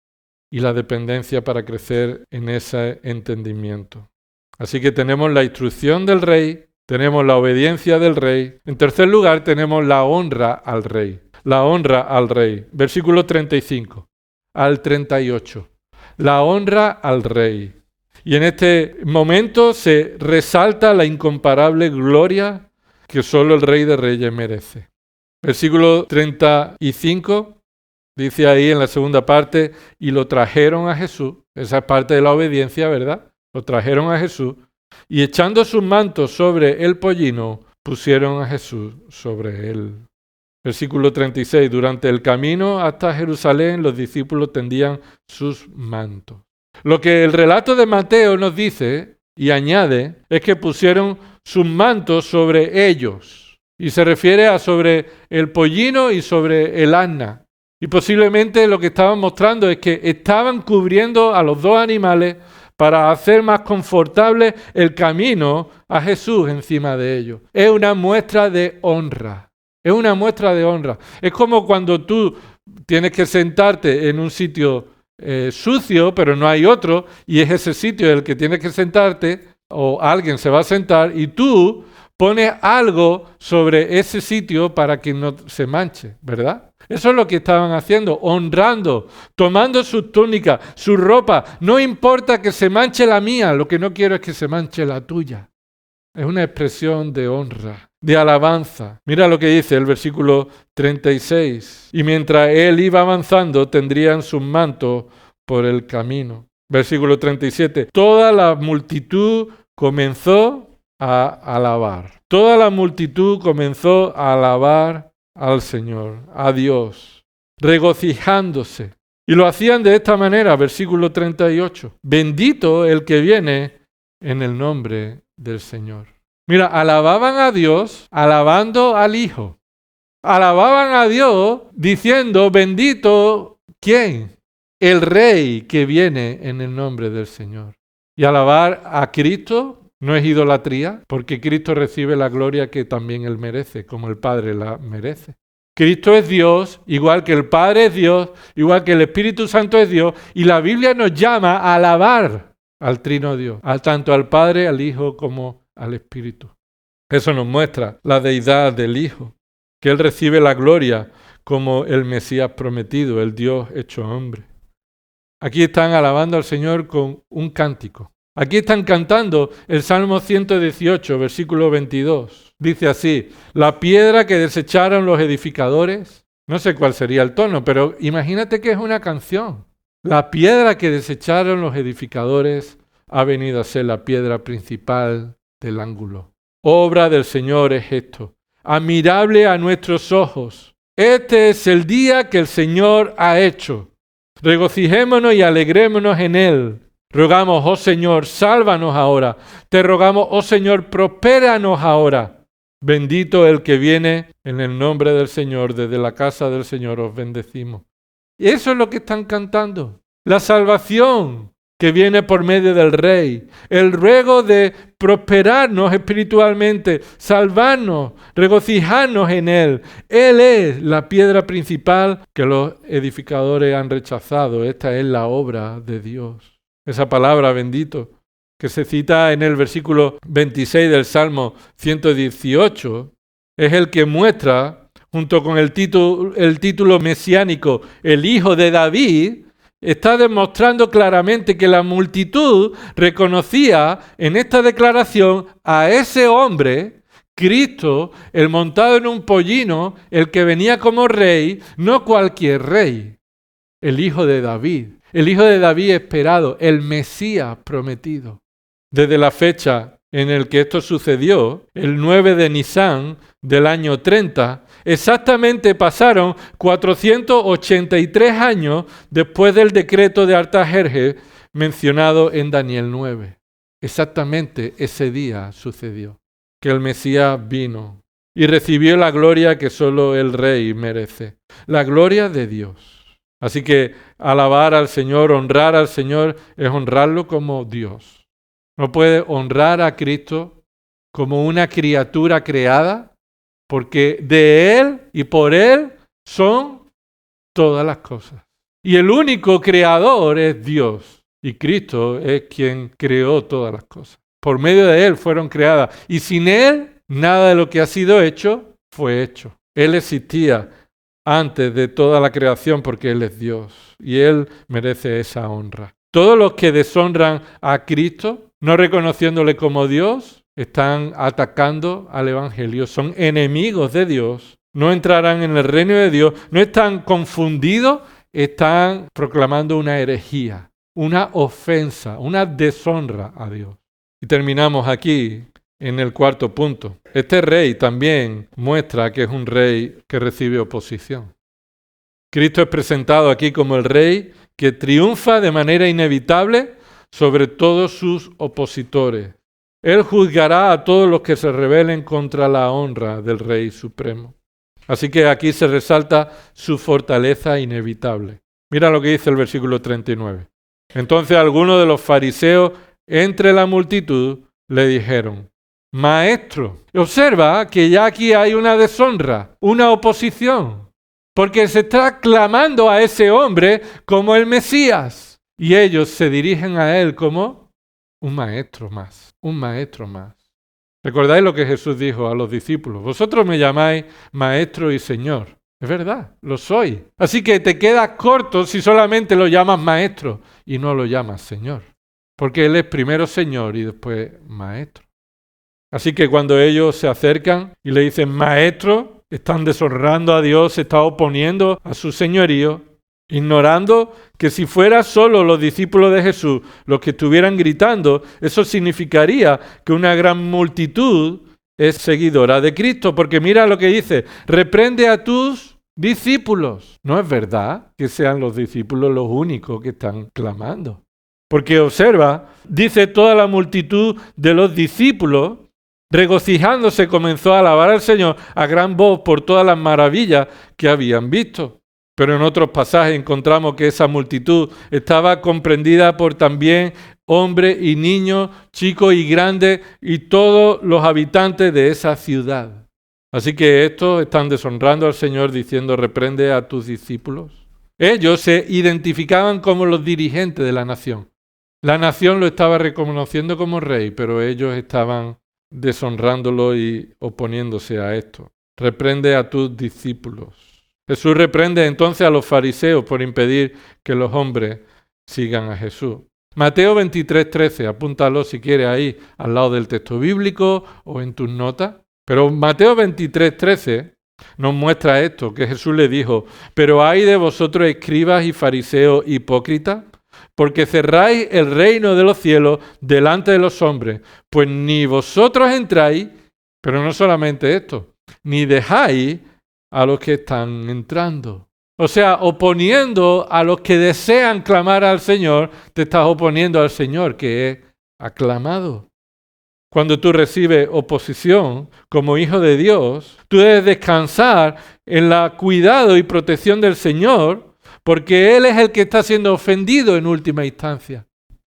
A: y la dependencia para crecer en ese entendimiento. Así que tenemos la instrucción del rey, tenemos la obediencia del rey. En tercer lugar, tenemos la honra al rey. La honra al rey. Versículo 35 al 38. La honra al rey. Y en este momento se resalta la incomparable gloria que solo el Rey de Reyes merece. Versículo 35 dice ahí en la segunda parte, y lo trajeron a Jesús. Esa es parte de la obediencia, ¿verdad? Lo trajeron a Jesús. Y echando sus mantos sobre el pollino, pusieron a Jesús sobre él. Versículo 36. Durante el camino hasta Jerusalén, los discípulos tendían sus mantos. Lo que el relato de Mateo nos dice y añade es que pusieron sus mantos sobre ellos. Y se refiere a sobre el pollino y sobre el asna. Y posiblemente lo que estaban mostrando es que estaban cubriendo a los dos animales para hacer más confortable el camino a Jesús encima de ellos. Es una muestra de honra. Es una muestra de honra. Es como cuando tú tienes que sentarte en un sitio sucio, pero no hay otro, y es ese sitio en el que tienes que sentarte, o alguien se va a sentar, y tú pones algo sobre ese sitio para que no se manche, ¿verdad? Eso es lo que estaban haciendo, honrando, tomando sus túnicas, su ropa. No importa que se manche la mía, lo que no quiero es que se manche la tuya. Es una expresión de honra, de alabanza. Mira lo que dice el versículo 36. Y mientras él iba avanzando, tendrían sus mantos por el camino. Versículo 37. Toda la multitud comenzó a alabar. Toda la multitud comenzó a alabar al Señor, a Dios, regocijándose. Y lo hacían de esta manera, versículo 38. Bendito el que viene en el nombre del Señor. Mira, alababan a Dios alabando al Hijo. Alababan a Dios diciendo, bendito, ¿quién? El Rey que viene en el nombre del Señor. Y alabar a Cristo no es idolatría, porque Cristo recibe la gloria que también Él merece, como el Padre la merece. Cristo es Dios, igual que el Padre es Dios, igual que el Espíritu Santo es Dios, y la Biblia nos llama a alabar al Trino Dios, tanto al Padre, al Hijo, como al Espíritu. Eso nos muestra la deidad del Hijo, que Él recibe la gloria como el Mesías prometido, el Dios hecho hombre. Aquí están alabando al Señor con un cántico. Aquí están cantando el Salmo 118, versículo 22. Dice así, la piedra que desecharon los edificadores, no sé cuál sería el tono, pero imagínate que es una canción. La piedra que desecharon los edificadores ha venido a ser la piedra principal del ángulo. Obra del Señor es esto, admirable a nuestros ojos. Este es el día que el Señor ha hecho. Regocijémonos y alegrémonos en él. Rogamos, oh Señor, sálvanos ahora. Te rogamos, oh Señor, prospéranos ahora. Bendito el que viene en el nombre del Señor. Desde la casa del Señor os bendecimos. Y eso es lo que están cantando. La salvación que viene por medio del Rey. El ruego de prosperarnos espiritualmente, salvarnos, regocijarnos en Él. Él es la piedra principal que los edificadores han rechazado. Esta es la obra de Dios. Esa palabra bendito que se cita en el versículo 26 del Salmo 118 es el que muestra, junto con el título mesiánico, el Hijo de David, está demostrando claramente que la multitud reconocía en esta declaración a ese hombre, Cristo, el montado en un pollino, el que venía como rey, no cualquier rey, el Hijo de David. El Hijo de David esperado, el Mesías prometido. Desde la fecha en la que esto sucedió, el 9 de Nisán del año 30, exactamente pasaron 483 años después del decreto de Artajerjes mencionado en Daniel 9. exactamente ese día sucedió, que el Mesías vino y recibió la gloria que solo el Rey merece, la gloria de Dios. Así que alabar al Señor, honrar al Señor, es honrarlo como Dios. No puede honrar a Cristo como una criatura creada, porque de Él y por Él son todas las cosas. Y el único creador es Dios, y Cristo es quien creó todas las cosas. Por medio de Él fueron creadas, y sin Él, nada de lo que ha sido hecho fue hecho. Él existía antes de toda la creación porque Él es Dios, y Él merece esa honra. Todos los que deshonran a Cristo, no reconociéndole como Dios, están atacando al Evangelio, son enemigos de Dios, no entrarán en el reino de Dios, no están confundidos, están proclamando una herejía, una ofensa, una deshonra a Dios. Y terminamos aquí en el cuarto punto. Este rey también muestra que es un rey que recibe oposición. Cristo es presentado aquí como el rey que triunfa de manera inevitable sobre todos sus opositores. Él juzgará a todos los que se rebelen contra la honra del Rey Supremo. Así que aquí se resalta su fortaleza inevitable. Mira lo que dice el versículo 39. Entonces algunos de los fariseos entre la multitud le dijeron: Maestro, observa que ya aquí hay una deshonra, una oposición, porque se está clamando a ese hombre como el Mesías, y ellos se dirigen a él como un maestro más, un maestro más. ¿Recordáis lo que Jesús dijo a los discípulos? Vosotros me llamáis maestro y señor. Es verdad, lo soy. Así que te quedas corto si solamente lo llamas maestro y no lo llamas señor. Porque Él es primero señor y después maestro. Así que cuando ellos se acercan y le dicen maestro, están deshonrando a Dios, se está oponiendo a su señorío, ignorando que si fuera solo los discípulos de Jesús los que estuvieran gritando, eso significaría que una gran multitud es seguidora de Cristo, porque mira lo que dice: reprende a tus discípulos. No es verdad que sean los discípulos los únicos que están clamando, porque observa, dice toda la multitud de los discípulos, regocijándose comenzó a alabar al Señor a gran voz por todas las maravillas que habían visto. Pero en otros pasajes encontramos que esa multitud estaba comprendida por también hombres y niños, chicos y grandes, y todos los habitantes de esa ciudad. Así que estos están deshonrando al Señor diciendo: reprende a tus discípulos. Ellos se identificaban como los dirigentes de la nación. La nación lo estaba reconociendo como rey, pero ellos estaban deshonrándolo y oponiéndose a esto. Reprende a tus discípulos. Jesús reprende entonces a los fariseos por impedir que los hombres sigan a Jesús. Mateo 23:13, apúntalo si quieres ahí al lado del texto bíblico o en tus notas. Pero Mateo 23:13 nos muestra esto, que Jesús le dijo: pero ay de vosotros escribas y fariseos hipócritas, porque cerráis el reino de los cielos delante de los hombres, pues ni vosotros entráis, pero no solamente esto, ni dejáis a los que están entrando. O sea, oponiendo a los que desean clamar al Señor, te estás oponiendo al Señor que es aclamado. Cuando tú recibes oposición como hijo de Dios, tú debes descansar en el cuidado y protección del Señor, porque Él es el que está siendo ofendido en última instancia.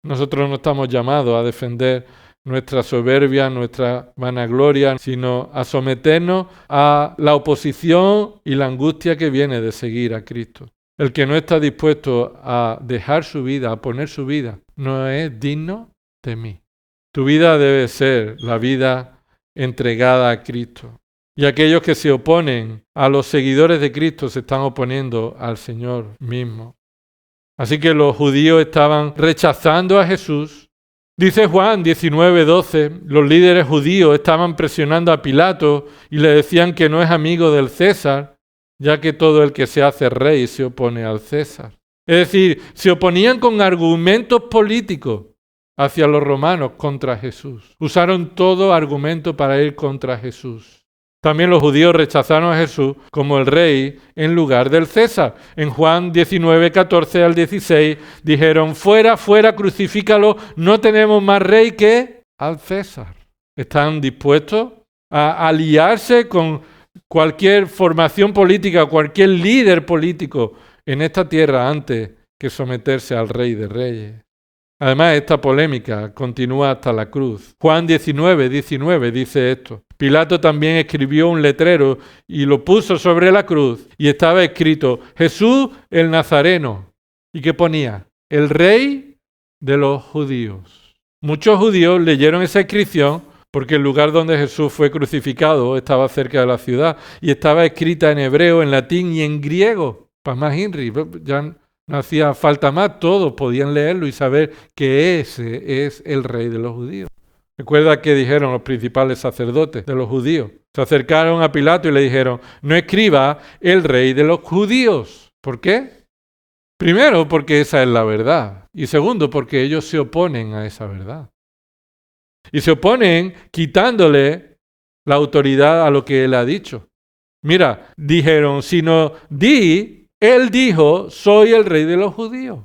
A: Nosotros no estamos llamados a defender nuestra soberbia, nuestra vanagloria, sino a someternos a la oposición y la angustia que viene de seguir a Cristo. El que no está dispuesto a dejar su vida, a poner su vida, no es digno de mí. Tu vida debe ser la vida entregada a Cristo. Y aquellos que se oponen a los seguidores de Cristo se están oponiendo al Señor mismo. Así que los judíos estaban rechazando a Jesús. Dice Juan 19:12, los líderes judíos estaban presionando a Pilato y le decían que no es amigo del César, ya que todo el que se hace rey se opone al César. Es decir, se oponían con argumentos políticos hacia los romanos contra Jesús. Usaron todo argumento para ir contra Jesús. También los judíos rechazaron a Jesús como el rey en lugar del César. En Juan 19, 14 al 16 dijeron, fuera, fuera, crucifícalo, no tenemos más rey que al César. Están dispuestos a aliarse con cualquier formación política, cualquier líder político en esta tierra antes que someterse al Rey de Reyes. Además, esta polémica continúa hasta la cruz. Juan 19, 19 dice esto. Pilato también escribió un letrero y lo puso sobre la cruz y estaba escrito, Jesús el Nazareno. ¿Y qué ponía? El Rey de los judíos. Muchos judíos leyeron esa inscripción porque el lugar donde Jesús fue crucificado estaba cerca de la ciudad y estaba escrita en hebreo, en latín y en griego. Para más Inri, ya no hacía falta más, todos podían leerlo y saber que ese es el rey de los judíos. Recuerda que dijeron los principales sacerdotes de los judíos. Se acercaron a Pilato y le dijeron, no escriba el rey de los judíos. ¿Por qué? Primero, porque esa es la verdad. Y segundo, porque ellos se oponen a esa verdad. Y se oponen quitándole la autoridad a lo que él ha dicho. Mira, dijeron, sino él dijo, soy el rey de los judíos.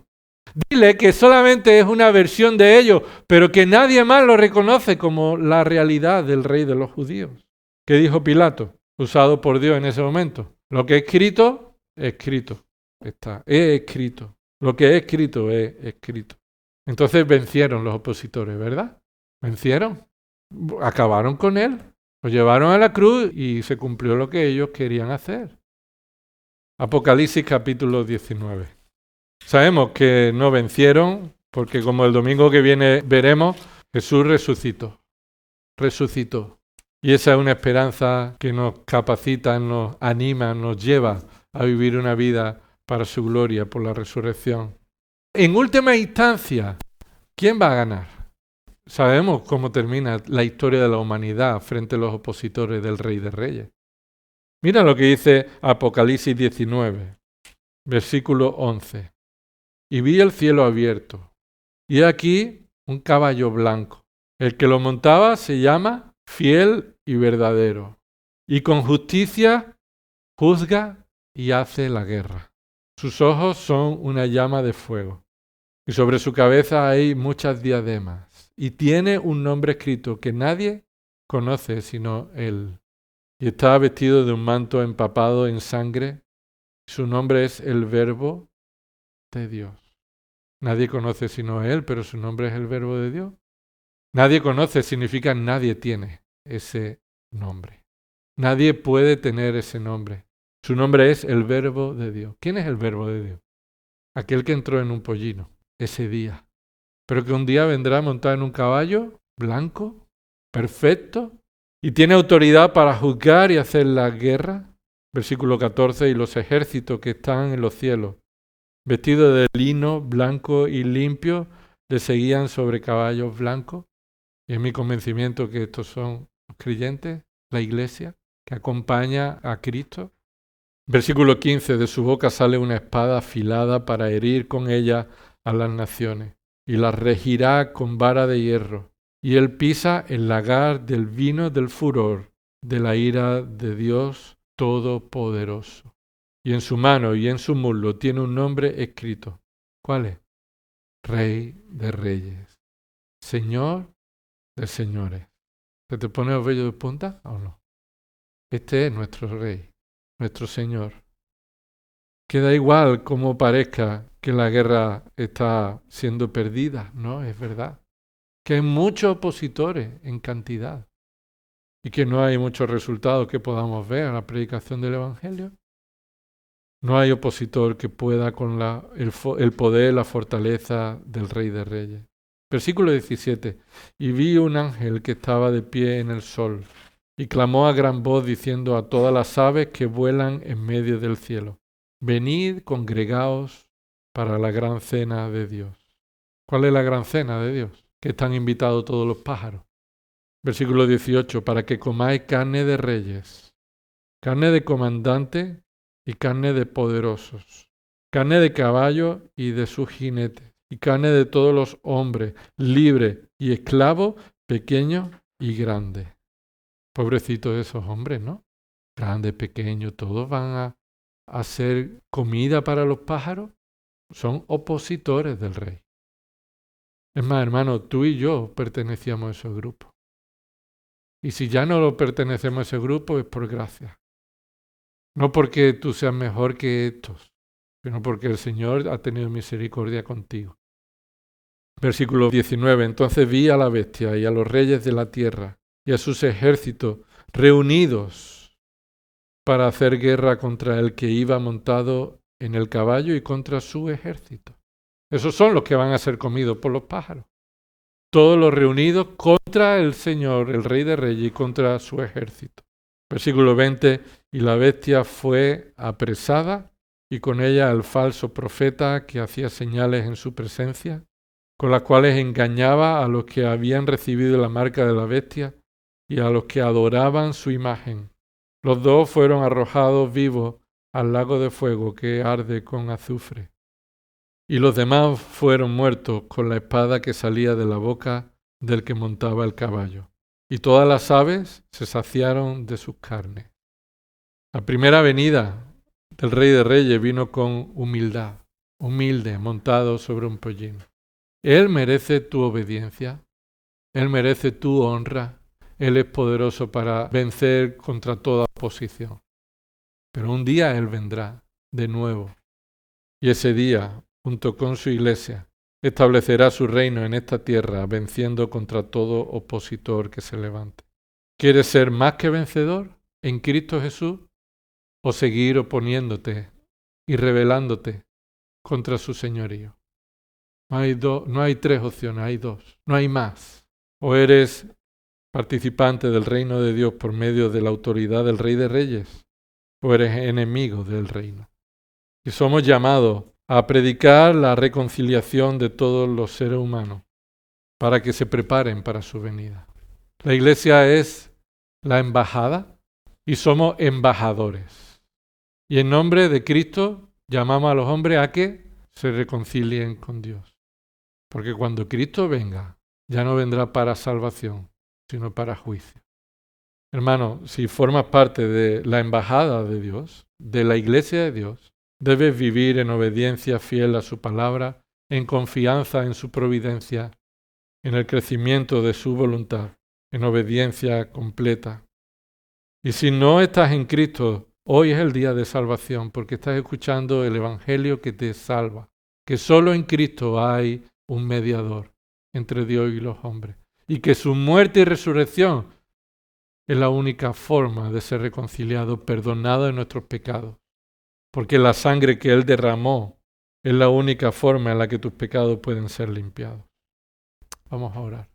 A: Dile que solamente es una versión de ellos, pero que nadie más lo reconoce como la realidad del rey de los judíos. ¿Qué dijo Pilato? Usado por Dios en ese momento. Lo que he escrito, está. He escrito. Lo que he escrito, he escrito. Entonces vencieron los opositores, ¿verdad? Vencieron. Acabaron con él. Lo llevaron a la cruz y se cumplió lo que ellos querían hacer. Apocalipsis capítulo 19. Sabemos que no vencieron porque como el domingo que viene veremos, Jesús resucitó. Resucitó. Y esa es una esperanza que nos capacita, nos anima, nos lleva a vivir una vida para su gloria por la resurrección. En última instancia, ¿quién va a ganar? Sabemos cómo termina la historia de la humanidad frente a los opositores del Rey de Reyes. Mira lo que dice Apocalipsis 19, versículo 11. Y vi el cielo abierto, y aquí un caballo blanco. El que lo montaba se llama Fiel y Verdadero, y con justicia juzga y hace la guerra. Sus ojos son una llama de fuego, y sobre su cabeza hay muchas diademas, y tiene un nombre escrito que nadie conoce sino él. Y está vestido de un manto empapado en sangre. Su nombre es el Verbo de Dios. Nadie conoce sino él, pero su nombre es el Verbo de Dios. Nadie conoce significa nadie tiene ese nombre. Nadie puede tener ese nombre. Su nombre es el Verbo de Dios. ¿Quién es el Verbo de Dios? Aquel que entró en un pollino ese día, pero que un día vendrá montado en un caballo blanco, perfecto, y tiene autoridad para juzgar y hacer la guerra. Versículo 14, y los ejércitos que están en los cielos, vestidos de lino blanco y limpio, le seguían sobre caballos blancos. Y es mi convencimiento que estos son los creyentes, la iglesia, que acompaña a Cristo. Versículo 15, de su boca sale una espada afilada para herir con ella a las naciones, y las regirá con vara de hierro. Y él pisa el lagar del vino del furor, de la ira de Dios Todopoderoso. Y en su mano y en su muslo tiene un nombre escrito. ¿Cuál es? Rey de Reyes, Señor de Señores. ¿Se te pone el vello de punta o no? Este es nuestro Rey, nuestro Señor. Que da igual cómo parezca que la guerra está siendo perdida, ¿no? Es verdad. Que hay muchos opositores en cantidad y que no hay muchos resultados que podamos ver a la predicación del Evangelio. No hay opositor que pueda con el poder, la fortaleza del Rey de Reyes. Versículo 17. Y vi un ángel que estaba de pie en el sol y clamó a gran voz diciendo a todas las aves que vuelan en medio del cielo: venid, congregaos para la gran cena de Dios. ¿Cuál es la gran cena de Dios? Que están invitados todos los pájaros. Versículo 18, para que comáis carne de reyes, carne de comandantes y carne de poderosos, carne de caballos y de sus jinetes, y carne de todos los hombres, libres y esclavos, pequeños y grandes. Pobrecitos de esos hombres, ¿no? grandes, pequeños, todos van a hacer comida para los pájaros. Son opositores del rey. Es más, hermano, tú y yo pertenecíamos a ese grupo. Y si ya no lo pertenecemos a ese grupo es por gracia. No porque tú seas mejor que estos, sino porque el Señor ha tenido misericordia contigo. Versículo 19. Entonces vi a la bestia y a los reyes de la tierra y a sus ejércitos reunidos para hacer guerra contra el que iba montado en el caballo y contra su ejército. Esos son los que van a ser comidos por los pájaros. Todos los reunidos contra el Señor, el Rey de Reyes, y contra su ejército. Versículo 20. Y la bestia fue apresada, y con ella el falso profeta que hacía señales en su presencia, con las cuales engañaba a los que habían recibido la marca de la bestia y a los que adoraban su imagen. Los dos fueron arrojados vivos al lago de fuego que arde con azufre. Y los demás fueron muertos con la espada que salía de la boca del que montaba el caballo. Y todas las aves se saciaron de sus carnes. La primera venida del Rey de Reyes vino con humildad, humilde, montado sobre un pollino. Él merece tu obediencia, Él merece tu honra, Él es poderoso para vencer contra toda oposición. Pero un día Él vendrá de nuevo, y ese día, junto con su iglesia, establecerá su reino en esta tierra, venciendo contra todo opositor que se levante. ¿Quieres ser más que vencedor en Cristo Jesús o seguir oponiéndote y rebelándote contra su señorío? No hay tres opciones, hay dos, no hay más. O eres participante del reino de Dios por medio de la autoridad del Rey de Reyes, o eres enemigo del reino. Y somos llamados a predicar la reconciliación de todos los seres humanos para que se preparen para su venida. La iglesia es la embajada y somos embajadores. Y en nombre de Cristo llamamos a los hombres a que se reconcilien con Dios. Porque cuando Cristo venga, ya no vendrá para salvación, sino para juicio. Hermano, si formas parte de la embajada de Dios, de la iglesia de Dios, debes vivir en obediencia fiel a su palabra, en confianza en su providencia, en el crecimiento de su voluntad, en obediencia completa. Y si no estás en Cristo, hoy es el día de salvación, porque estás escuchando el Evangelio que te salva, que solo en Cristo hay un mediador entre Dios y los hombres, y que su muerte y resurrección es la única forma de ser reconciliado, perdonado de nuestros pecados. Porque la sangre que Él derramó es la única forma en la que tus pecados pueden ser limpiados. Vamos a orar.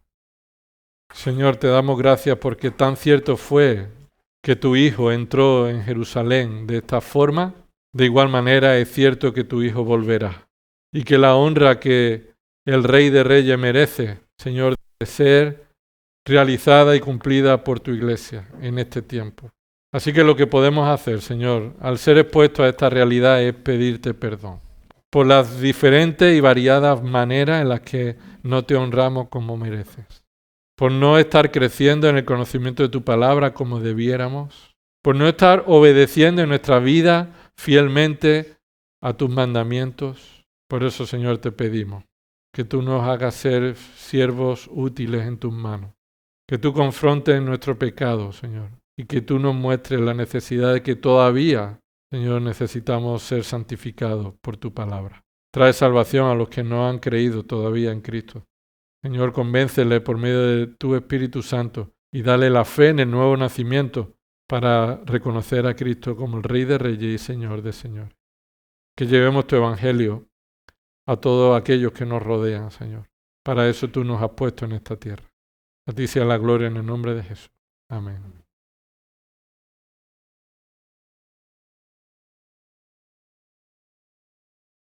A: Señor, te damos gracias porque tan cierto fue que tu Hijo entró en Jerusalén de esta forma. De igual manera es cierto que tu Hijo volverá. Y que la honra que el Rey de Reyes merece, Señor, debe ser realizada y cumplida por tu iglesia en este tiempo. Así que lo que podemos hacer, Señor, al ser expuestos a esta realidad es pedirte perdón por las diferentes y variadas maneras en las que no te honramos como mereces, por no estar creciendo en el conocimiento de tu palabra como debiéramos, por no estar obedeciendo en nuestra vida fielmente a tus mandamientos. Por eso, Señor, te pedimos que tú nos hagas ser siervos útiles en tus manos, que tú confrontes nuestro pecado, Señor, y que tú nos muestres la necesidad de que todavía, Señor, necesitamos ser santificados por tu palabra. Trae salvación a los que no han creído todavía en Cristo. Señor, convéncele por medio de tu Espíritu Santo y dale la fe en el nuevo nacimiento para reconocer a Cristo como el Rey de Reyes y Señor de Señores. Que llevemos tu Evangelio a todos aquellos que nos rodean, Señor. Para eso tú nos has puesto en esta tierra. A ti sea la gloria en el nombre de Jesús. Amén.